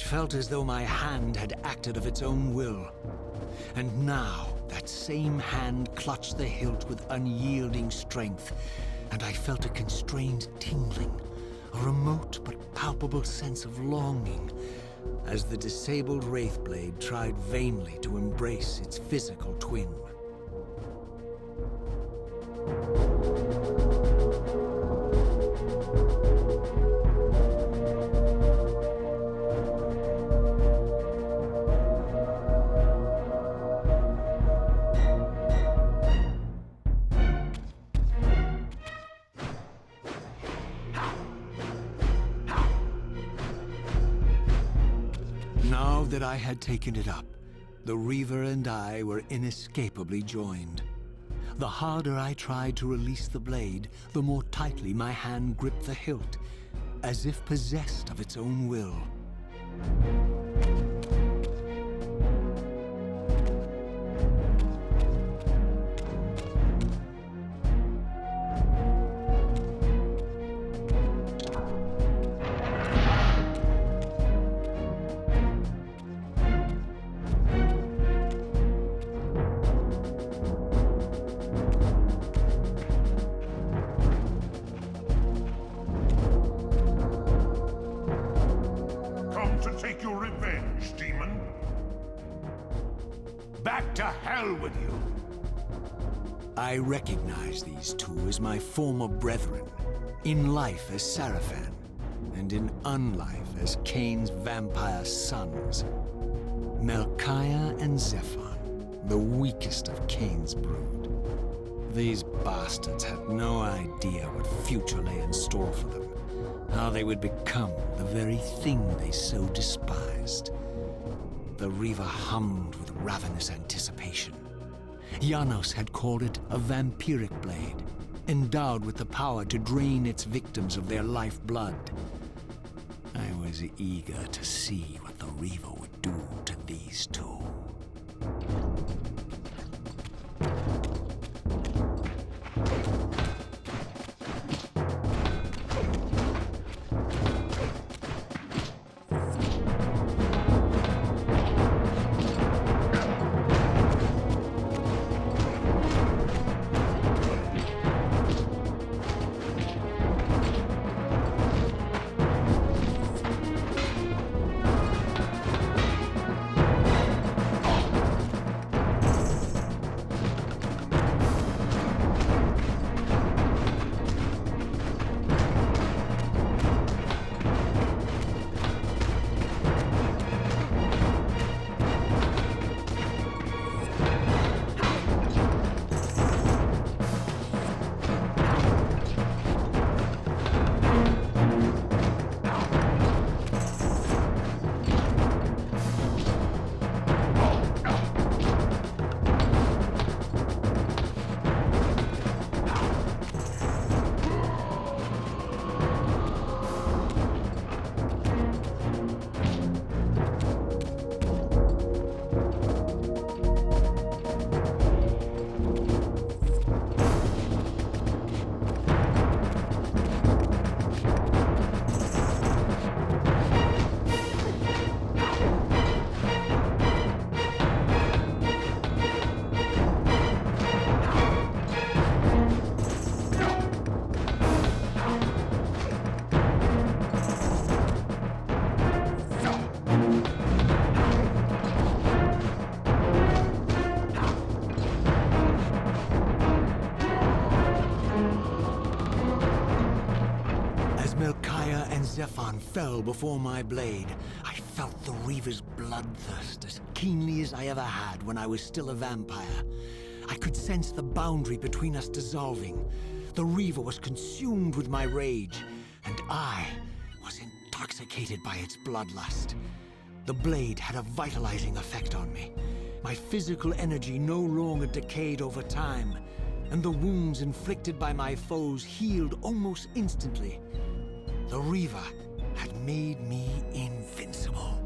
felt as though my hand had acted of its own will. And now, that same hand clutched the hilt with unyielding strength, and I felt a constrained tingling, a remote but palpable sense of longing, as the disabled Wraithblade tried vainly to embrace its physical twin. Now that I had taken it up, the Reaver and I were inescapably joined. The harder I tried to release the blade, the more tightly my hand gripped the hilt, as if possessed of its own will. Take your revenge, demon. Back to hell with you. I recognize these two as my former brethren, in life as Sarafan, and in unlife as Kain's vampire sons. Melchiah and Zephon, the weakest of Kain's brood. These bastards had no idea what future lay in store for them. How they would become the very thing they so despised. The Reaver hummed with ravenous anticipation. Janos had called it a vampiric blade, endowed with the power to drain its victims of their lifeblood. I was eager to see what the Reaver would do to these two. Zephon fell before my blade. I felt the Reaver's bloodthirst as keenly as I ever had when I was still a vampire. I could sense the boundary between us dissolving. The Reaver was consumed with my rage, and I was intoxicated by its bloodlust. The blade had a vitalizing effect on me. My physical energy no longer decayed over time, and the wounds inflicted by my foes healed almost instantly. The Reaver had made me invincible.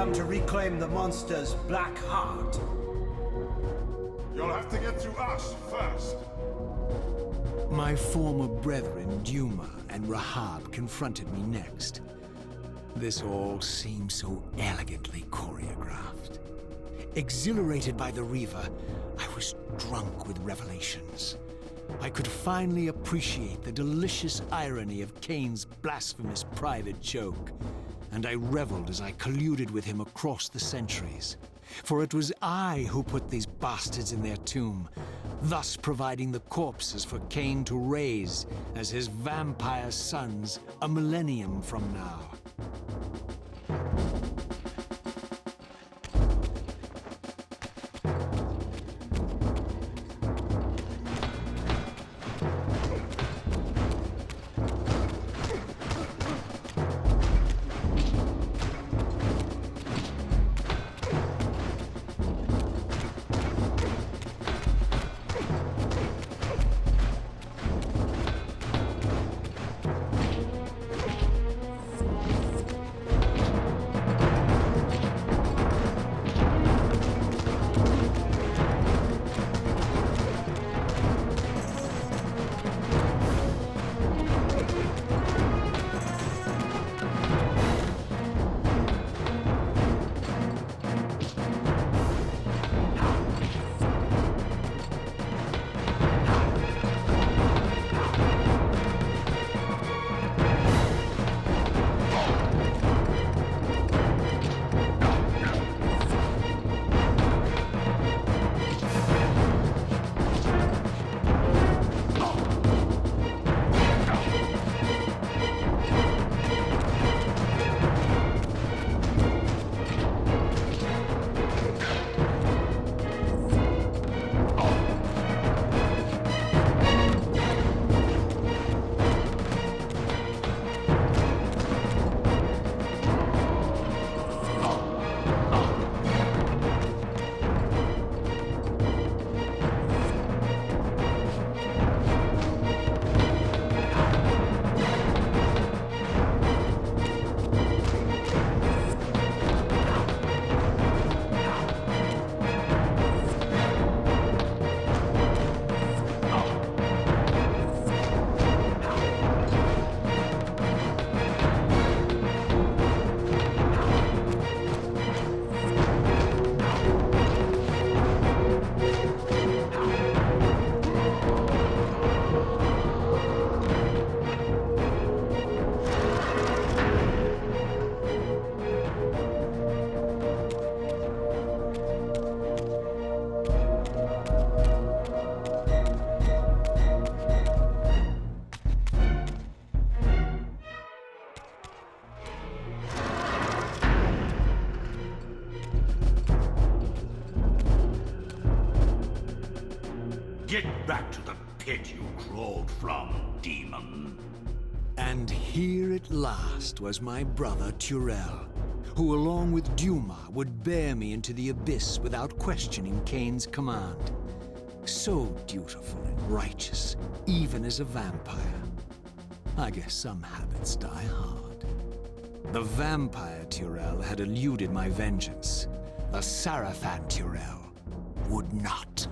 freedom to reclaim the monster's black heart. You'll have to get through us first. My former brethren, Duma and Rahab, confronted me next. This all seemed so elegantly choreographed. Exhilarated by the Reaver, I was drunk with revelations. I could finally appreciate the delicious irony of Kain's blasphemous private joke, and I reveled as I colluded with him across the centuries. For it was I who put these bastards in their tomb, thus providing the corpses for Kain to raise as his vampire sons a millennium from now. Get back to the pit you crawled from, demon. And here at last was my brother Turel, who along with Duma would bear me into the abyss without questioning Kain's command. So dutiful and righteous, even as a vampire. I guess some habits die hard. The vampire Turel had eluded my vengeance. The Sarafan Turel would not.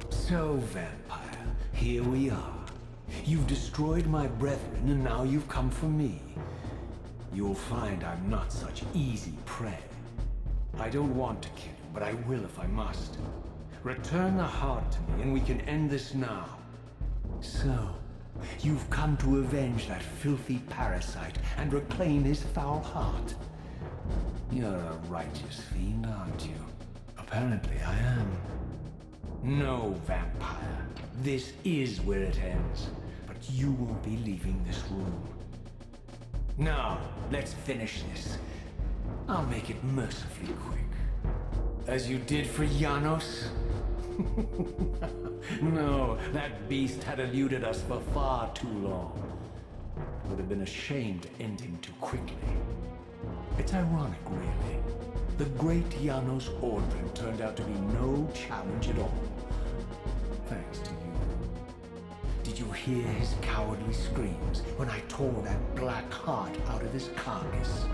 So, vampire, here we are. You've destroyed my brethren, and now you've come for me. You'll find I'm not such easy prey. I don't want to kill you, but I will if I must. Return the heart to me, and we can end this now. So, you've come to avenge that filthy parasite and reclaim his foul heart. You're a righteous fiend, aren't you? Apparently I am. No, vampire. This is where it ends. But you won't be leaving this room. Now, let's finish this. I'll make it mercifully quick. As you did for Janos? No, that beast had eluded us for far too long. It would have been a shame to end him too quickly. It's ironic, really. The great Janos Ordrin turned out to be no challenge at all. Thanks to you. Did you hear his cowardly screams when I tore that black heart out of his carcass?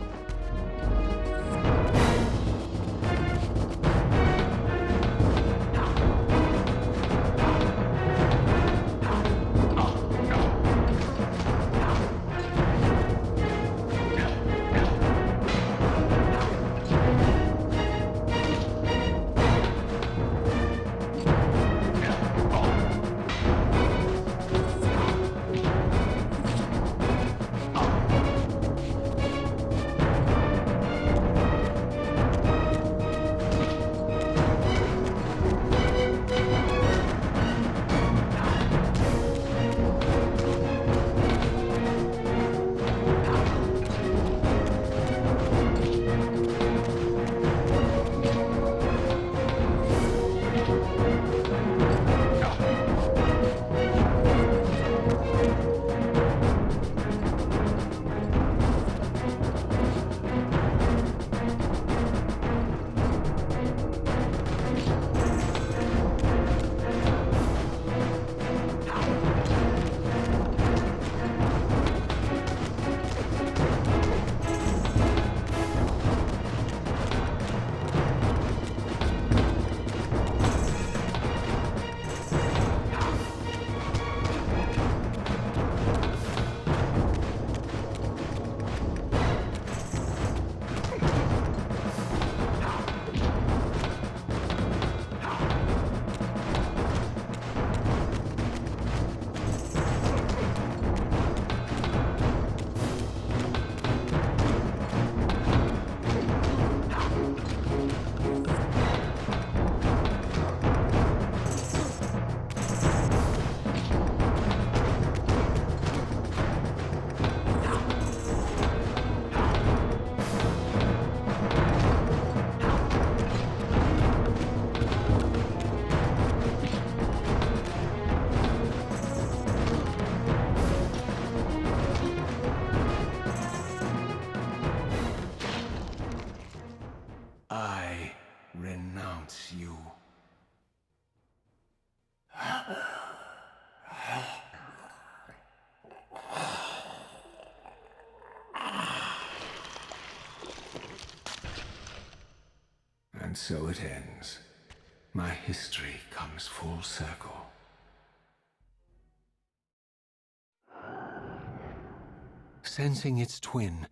I renounce you. And so it ends. My history comes full circle. Sensing its twin,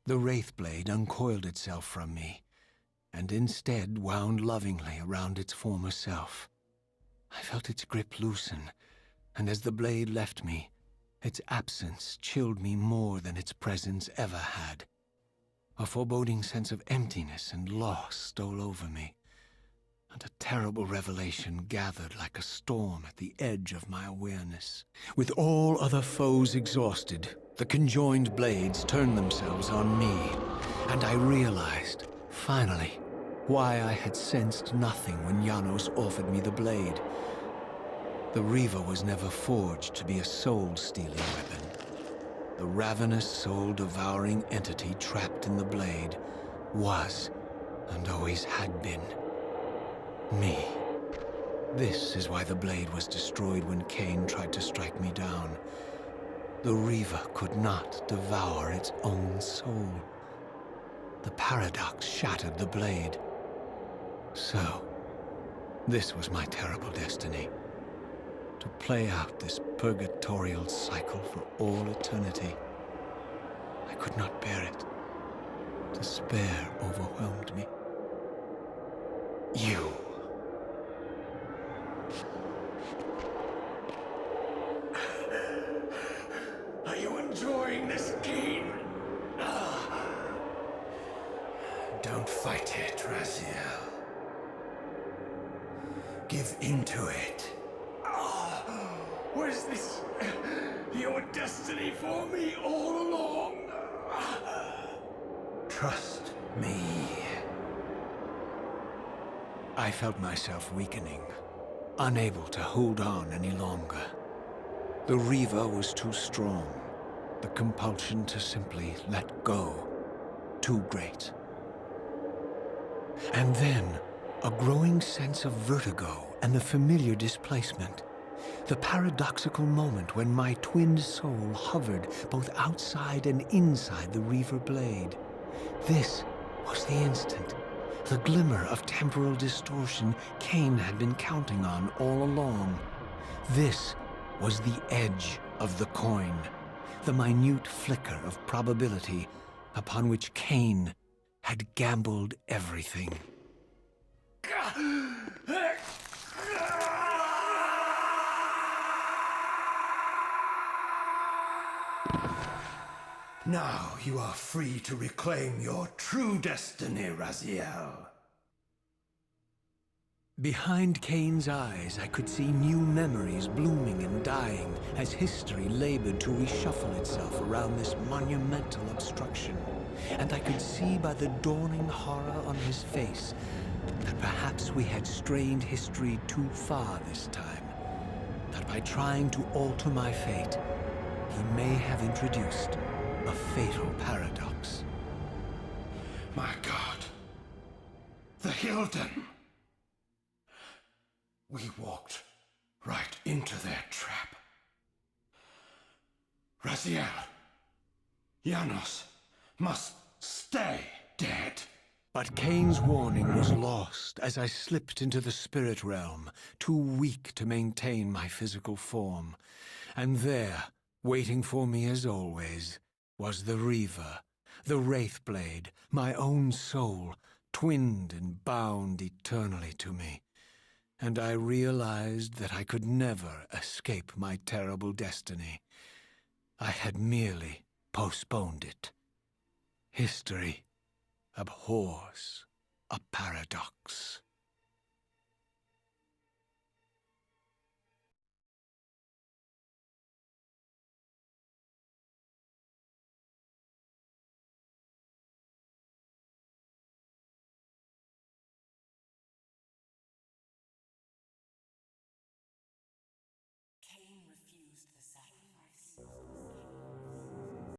the Wraithblade uncoiled itself from me, and instead wound lovingly around its former self. I felt its grip loosen, and as the blade left me, its absence chilled me more than its presence ever had. A foreboding sense of emptiness and loss stole over me, and a terrible revelation gathered like a storm at the edge of my awareness. With all other foes exhausted, the conjoined blades turned themselves on me, and I realized, finally, why I had sensed nothing when Janos offered me the blade. The Reaver was never forged to be a soul-stealing weapon. the ravenous soul-devouring entity trapped in the blade, was, and always had been, me. This is why the blade was destroyed when Kain tried to strike me down. The Reaver could not devour its own soul. The paradox shattered the blade. So, this was my terrible destiny. To play out this purgatorial cycle for all eternity. I could not bear it. Despair overwhelmed me. You. Are you enjoying this, Kain? Don't fight it, Raziel. Give into it. Was this your destiny for me all along? Trust me. I felt myself weakening, unable to hold on any longer. The Reaver was too strong. The compulsion to simply let go, too great. And then, a growing sense of vertigo and the familiar displacement. The paradoxical moment when my twin soul hovered both outside and inside the Reaver blade. This was the instant, the glimmer of temporal distortion Kain had been counting on all along. This was the edge of the coin, the minute flicker of probability upon which Kain had gambled everything. Now you are free to reclaim your true destiny, Raziel. Behind Kain's eyes, I could see new memories blooming and dying as history labored to reshuffle itself around this monumental obstruction. And I could see by the dawning horror on his face that perhaps we had strained history too far this time. That by trying to alter my fate, he may have introduced a fatal paradox. My God. The Hilden. We walked right into their trap. Raziel, Janos must stay dead. But Kain's warning was lost as I slipped into the spirit realm, too weak to maintain my physical form. And there, waiting for me as always, was the Reaver, the Wraithblade, my own soul, twinned and bound eternally to me. And I realized that I could never escape my terrible destiny. I had merely postponed it. History abhors a paradox.